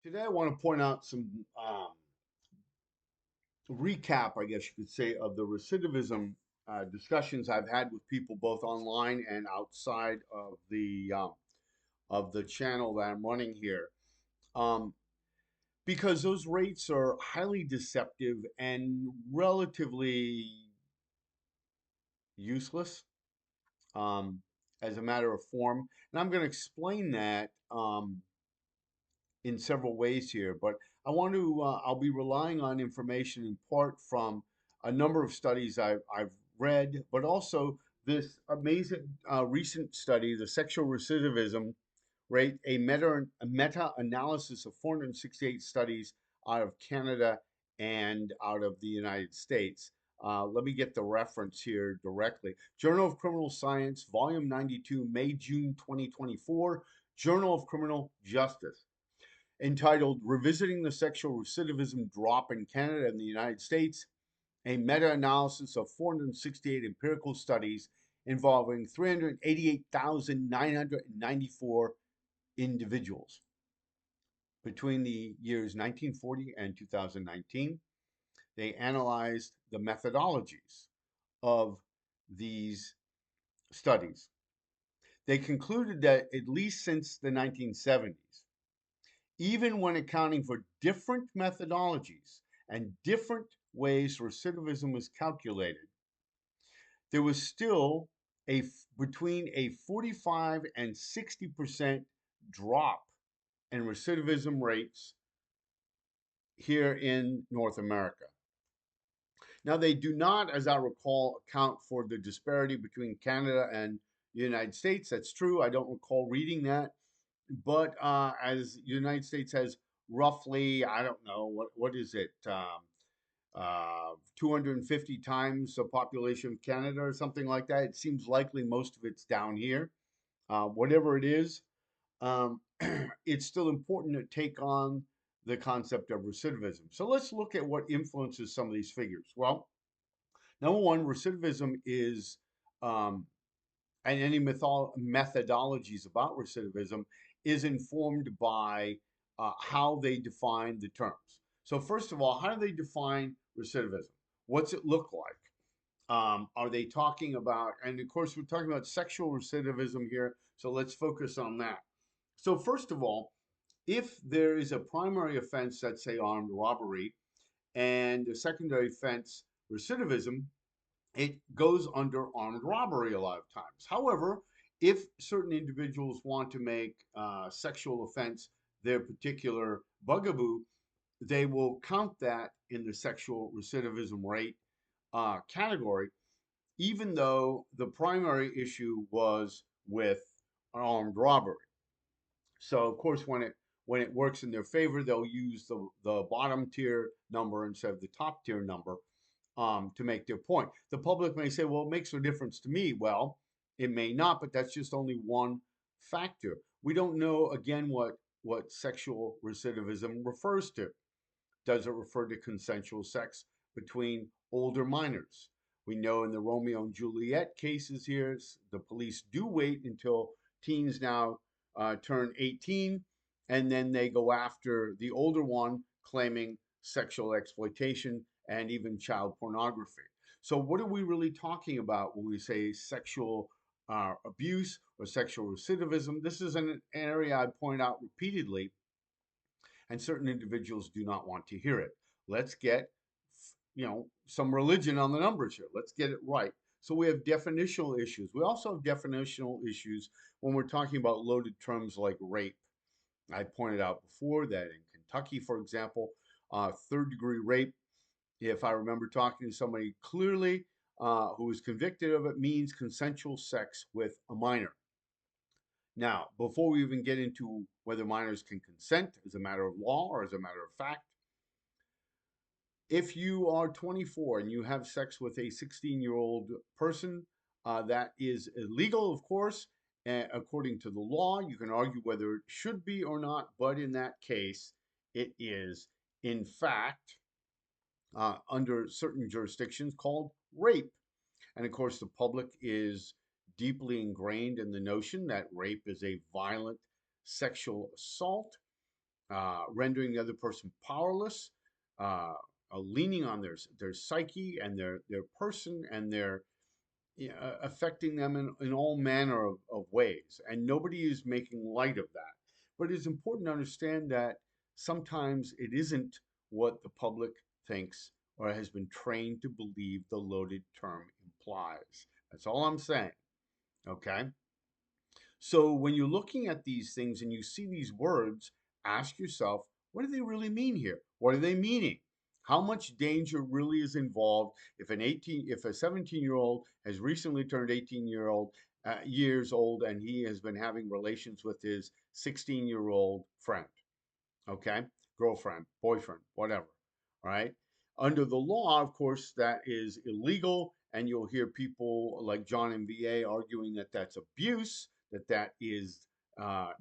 Today, I want to point out some recap, I guess you could say, of the recidivism discussions I've had with people both online and outside of the channel that I'm running here, um, because those rates are highly deceptive and relatively useless um, as a matter of form. And I'm going to explain that in several ways here, but I'll be relying on information in part from a number of studies I've read, but also this amazing recent study, the sexual recidivism rate, a meta-analysis of 468 studies out of Canada and out of the United States. Let me get the reference here directly. Journal of Criminal Science, Volume 92, May, June 2024, Journal of Criminal Justice, entitled Revisiting the Sexual Recidivism Drop in Canada and the United States, a meta analysis of 468 empirical studies involving 388,994 individuals between the years 1940 and 2019. They analyzed the methodologies of these studies. They concluded that at least since the 1970s, even when accounting for different methodologies and different ways recidivism was calculated, there was still between a 45 and 60% drop in recidivism rates here in North America. Now, they do not, as I recall, account for the disparity between Canada and the United States. That's true. I don't recall reading that. But as the United States has roughly, I don't know, what is it, 250 times the population of Canada or something like that. It seems likely most of it's down here. Whatever it is, um, it's still important to take on the concept of recidivism. So let's look at what influences some of these figures. Well, number one, recidivism is, um, and any methodologies about recidivism is informed by how they define the terms. So first of all, how do they define recidivism? What's it look like? Are they talking about, and of course, we're talking about sexual recidivism here, so let's focus on that. So, first of all, if there is a primary offense, let's say armed robbery, and a secondary offense, recidivism, it goes under armed robbery a lot of times. However, if certain individuals want to make sexual offense their particular bugaboo, they will count that in the sexual recidivism rate category, even though the primary issue was with armed robbery. So of course, when it works in their favor, they'll use the bottom tier number instead of the top tier number to make their point. The public may say, "Well, it makes no difference to me." Well, it may not, but that's just only one factor. We don't know again what sexual recidivism refers to. Does it refer to consensual sex between older minors? We know in the Romeo and Juliet cases here, the police do wait until teens now turn 18, and then they go after the older one, claiming sexual exploitation and even child pornography. So, what are we really talking about when we say sexual abuse or sexual recidivism? This is an area I point out repeatedly, and certain individuals do not want to hear it. Let's get, some religion on the numbers here. Let's get it right. So we have definitional issues. We also have definitional issues when we're talking about loaded terms like rape. I pointed out before that in Kentucky, for example, third degree rape, if I remember talking to somebody clearly who was convicted of it, means consensual sex with a minor. Now, before we even get into whether minors can consent as a matter of law or as a matter of fact, if you are 24 and you have sex with a 16-year-old person, that is illegal, of course, according to the law. You can argue whether it should be or not, but in that case, it is, in fact, under certain jurisdictions called rape. And of course, the public is deeply ingrained in the notion that rape is a violent sexual assault. rendering the other person powerless, uh, leaning on their psyche and their person and their, affecting them in all manner of ways. And nobody is making light of that. But it's important to understand that sometimes it isn't what the public thinks or has been trained to believe the loaded term implies. That's all I'm saying. Okay. So when you're looking at these things and you see these words, ask yourself, what do they really mean here? What are they meaning? How much danger really is involved if a 17-year-old has recently turned 18 years old and he has been having relations with his 16-year-old friend? Okay, girlfriend, boyfriend, whatever. All right. Under the law, of course, that is illegal, and you'll hear people like John and VA arguing that that's abuse, that is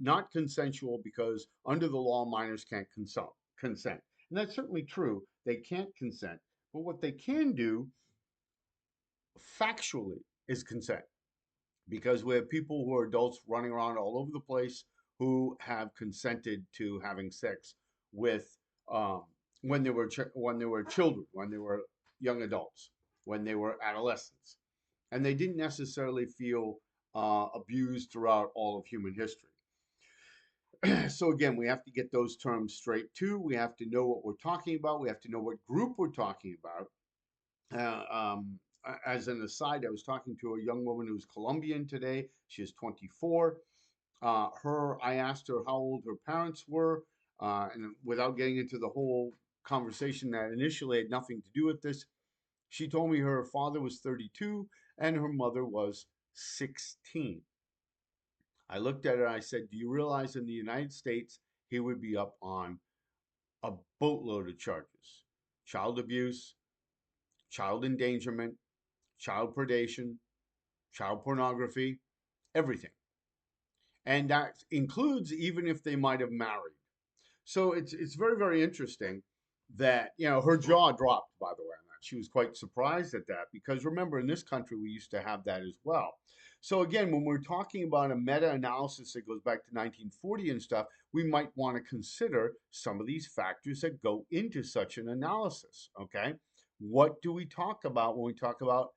not consensual because under the law, minors can't consent. And that's certainly true. They can't consent. But what they can do factually is consent, because we have people who are adults running around all over the place who have consented to having sex with, um, when they were children, when they were young adults, when they were adolescents, and they didn't necessarily feel abused throughout all of human history. So again, we have to get those terms straight too. We have to know what we're talking about. We have to know what group we're talking about. As an aside, I was talking to a young woman who's Colombian today. She is 24. I asked her how old her parents were, and without getting into the whole conversation that initially had nothing to do with this, she told me her father was 32 and her mother was 16. I looked at her and I said, "Do you realize in the United States he would be up on a boatload of charges? Child abuse, child endangerment, child predation, child pornography, everything. And that includes even if they might have married." So it's very, very interesting that, her jaw dropped, by the way, on that. She was quite surprised at that because remember, in this country, we used to have that as well. So again, when we're talking about a meta-analysis that goes back to 1940 and stuff, we might want to consider some of these factors that go into such an analysis. Okay, what do we talk about when we talk about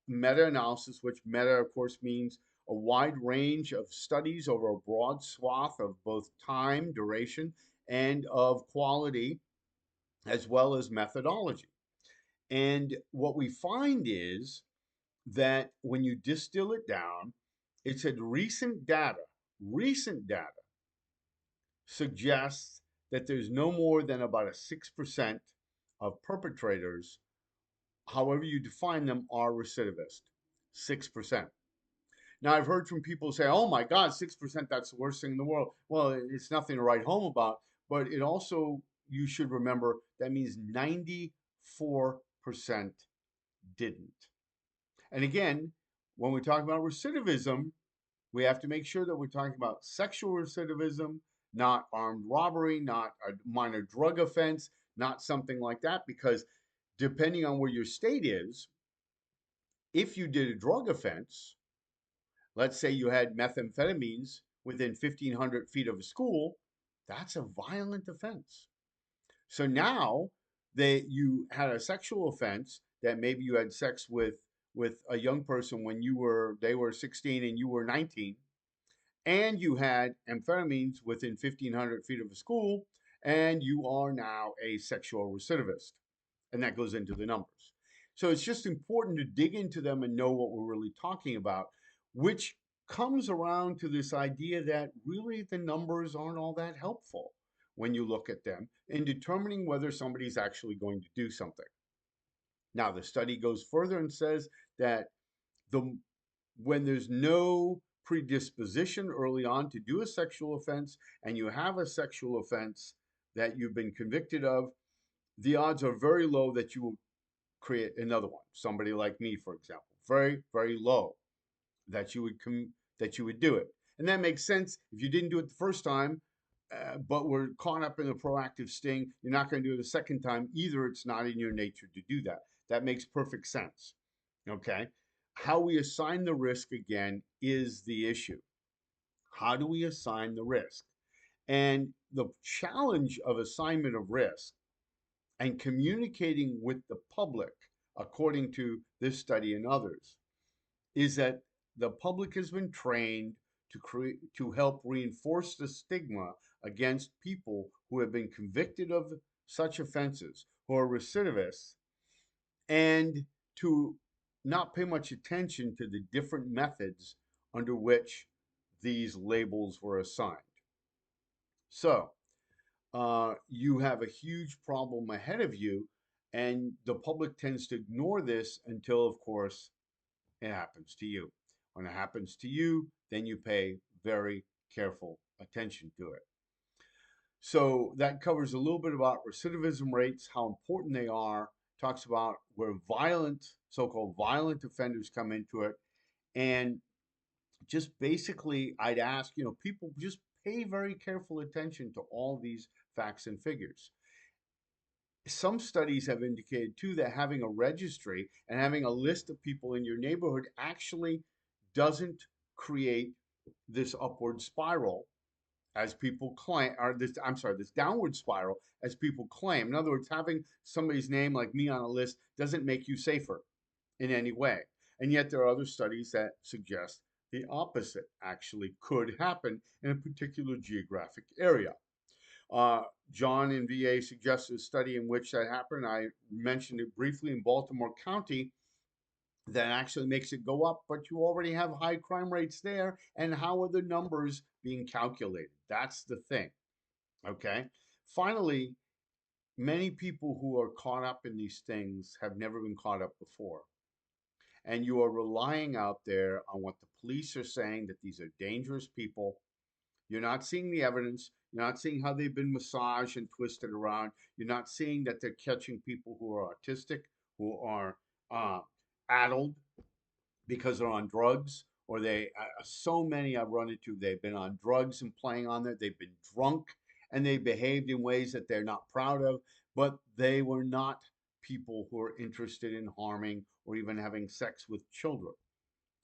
meta-analysis? Which meta, of course, means a wide range of studies over a broad swath of both time, duration, and of quality, as well as methodology. And what we find is that when you distill it down, it said recent data suggests that there's no more than about a 6% of perpetrators, however you define them, are recidivist. 6%. Now, I've heard from people say, oh my God, 6%, that's the worst thing in the world. Well, it's nothing to write home about, but it also, you should remember, that means 94% didn't. And again, when we talk about recidivism, we have to make sure that we're talking about sexual recidivism, not armed robbery, not a minor drug offense, not something like that, because depending on where your state is, if you did a drug offense, let's say you had methamphetamines within 1,500 feet of a school, that's a violent offense. So now that you had a sexual offense, that maybe you had sex with a young person when they were 16 and you were 19, and you had amphetamines within 1,500 feet of a school, and you are now a sexual recidivist. And that goes into the numbers. So it's just important to dig into them and know what we're really talking about, which comes around to this idea that really the numbers aren't all that helpful when you look at them in determining whether somebody's actually going to do something. Now, the study goes further and says that the when there's no predisposition early on to do a sexual offense and you have a sexual offense that you've been convicted of, the odds are very low that you will create another one. Somebody like me, for example, very, very low that that you would do it. And that makes sense. If you didn't do it the first time, but were caught up in a proactive sting, you're not going to do it a second time either. It's not in your nature to do that. That makes perfect sense. Okay. How we assign the risk again is the issue. How do we assign the risk? And the challenge of assignment of risk and communicating with the public, according to this study and others, is that the public has been trained to help reinforce the stigma against people who have been convicted of such offenses, who are recidivists, and to not pay much attention to the different methods under which these labels were assigned. So, you have a huge problem ahead of you, and the public tends to ignore this until, of course, it happens to you. When it happens to you, then you pay very careful attention to it. So that covers a little bit about recidivism rates, how important they are, talks about where violent, so-called violent offenders come into it. And just basically, I'd ask, people just pay very careful attention to all these facts and figures. Some studies have indicated too that having a registry and having a list of people in your neighborhood actually doesn't create this upward spiral as people claim, or this, I'm sorry, this downward spiral as people claim. In other words, having somebody's name like me on a list doesn't make you safer in any way. And yet there are other studies that suggest the opposite actually could happen in a particular geographic area. Uh, John in VA suggested a study in which that happened. I mentioned it briefly in Baltimore County that actually makes it go up, but you already have high crime rates there. And how are the numbers being calculated? That's the thing. Okay. Finally, many people who are caught up in these things have never been caught up before. And you are relying out there on what the police are saying, that these are dangerous people. You're not seeing the evidence. You're not seeing how they've been massaged and twisted around. You're not seeing that they're catching people who are autistic, who are uh, addled because they're on drugs, or so many I've run into, they've been on drugs and playing on it. They've been drunk and they behaved in ways that they're not proud of, but they were not people who are interested in harming or even having sex with children.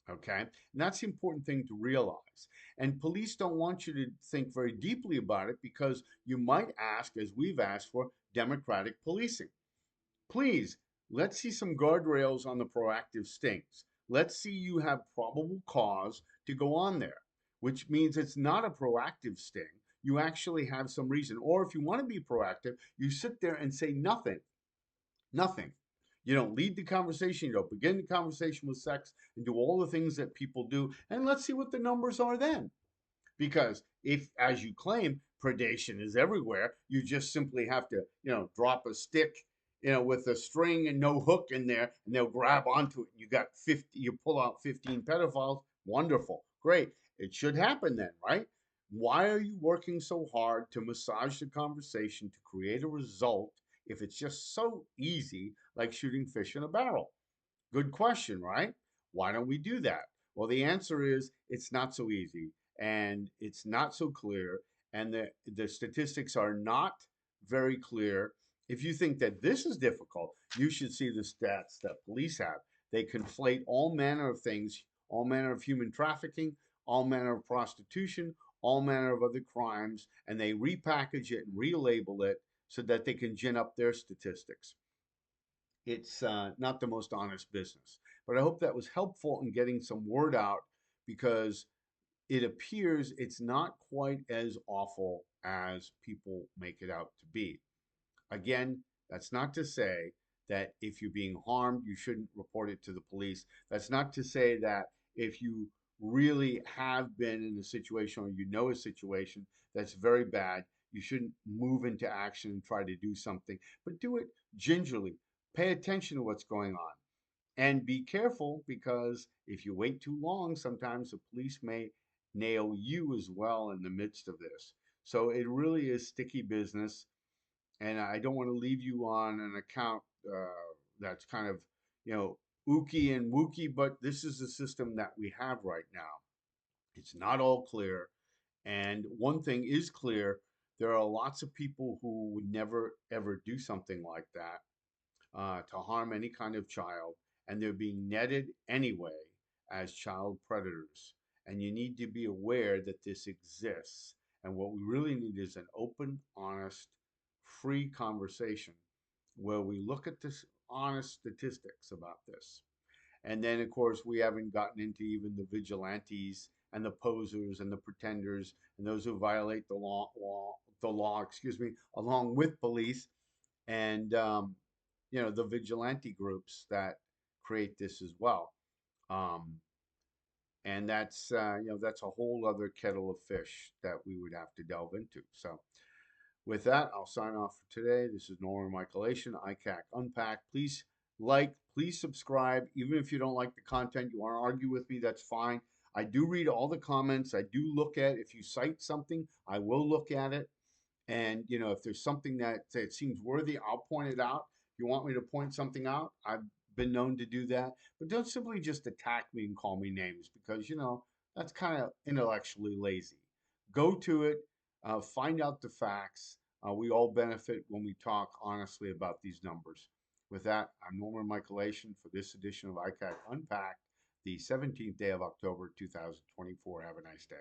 Okay. And that's the important thing to realize. And police don't want you to think very deeply about it because you might ask, as we've asked for, democratic policing. Please, let's see some guardrails on the proactive stings. Let's see you have probable cause to go on there, which means it's not a proactive sting. You actually have some reason. Or if you want to be proactive, you sit there and say nothing. Nothing. You don't lead the conversation. You don't begin the conversation with sex and do all the things that people do. And let's see what the numbers are then. Because if, as you claim, predation is everywhere, you just simply have to, drop a stick, with a string and no hook in there, and they'll grab onto it. You got 50, you pull out 15 pedophiles. Wonderful. Great. It should happen then, right? Why are you working so hard to massage the conversation to create a result if it's just so easy, like shooting fish in a barrel? Good question, right? Why don't we do that? Well, the answer is it's not so easy and it's not so clear, and the statistics are not very clear. If you think that this is difficult, you should see the stats that police have. They conflate all manner of things, all manner of human trafficking, all manner of prostitution, all manner of other crimes, and they repackage it and relabel it so that they can gin up their statistics. It's not the most honest business. But I hope that was helpful in getting some word out because it appears it's not quite as awful as people make it out to be. Again, that's not to say that if you're being harmed, you shouldn't report it to the police. That's not to say that if you really have been in a situation or a situation that's very bad, you shouldn't move into action and try to do something, but do it gingerly. Pay attention to what's going on and be careful because if you wait too long, sometimes the police may nail you as well in the midst of this. So it really is sticky business, and I don't want to leave you on an account that's kind of, ooky and wooky, but this is the system that we have right now. It's not all clear. And one thing is clear, there are lots of people who would never ever do something like that to harm any kind of child, and they're being netted anyway as child predators. And you need to be aware that this exists And what we really need is an open, honest, free conversation where we look at this honest statistics about this. And then, of course, we haven't gotten into even the vigilantes and the posers and the pretenders and those who violate the law, along with police and the vigilante groups that create this as well. Um, and that's a whole other kettle of fish that we would have to delve into. So with that, I'll sign off for today. This is Norman Michaelation, ICAC Unpacked. Please subscribe. Even if you don't like the content, you want to argue with me, that's fine. I do read all the comments. I do look at, if you cite something, I will look at it. And if there's something that it seems worthy, I'll point it out. If you want me to point something out, I've been known to do that. But don't simply just attack me and call me names because that's kind of intellectually lazy. Go to it, find out the facts. We all benefit when we talk honestly about these numbers. With that, I'm Norman Michaelation for this edition of ICAC Unpacked, the 17th day of October, 2024. Have a nice day.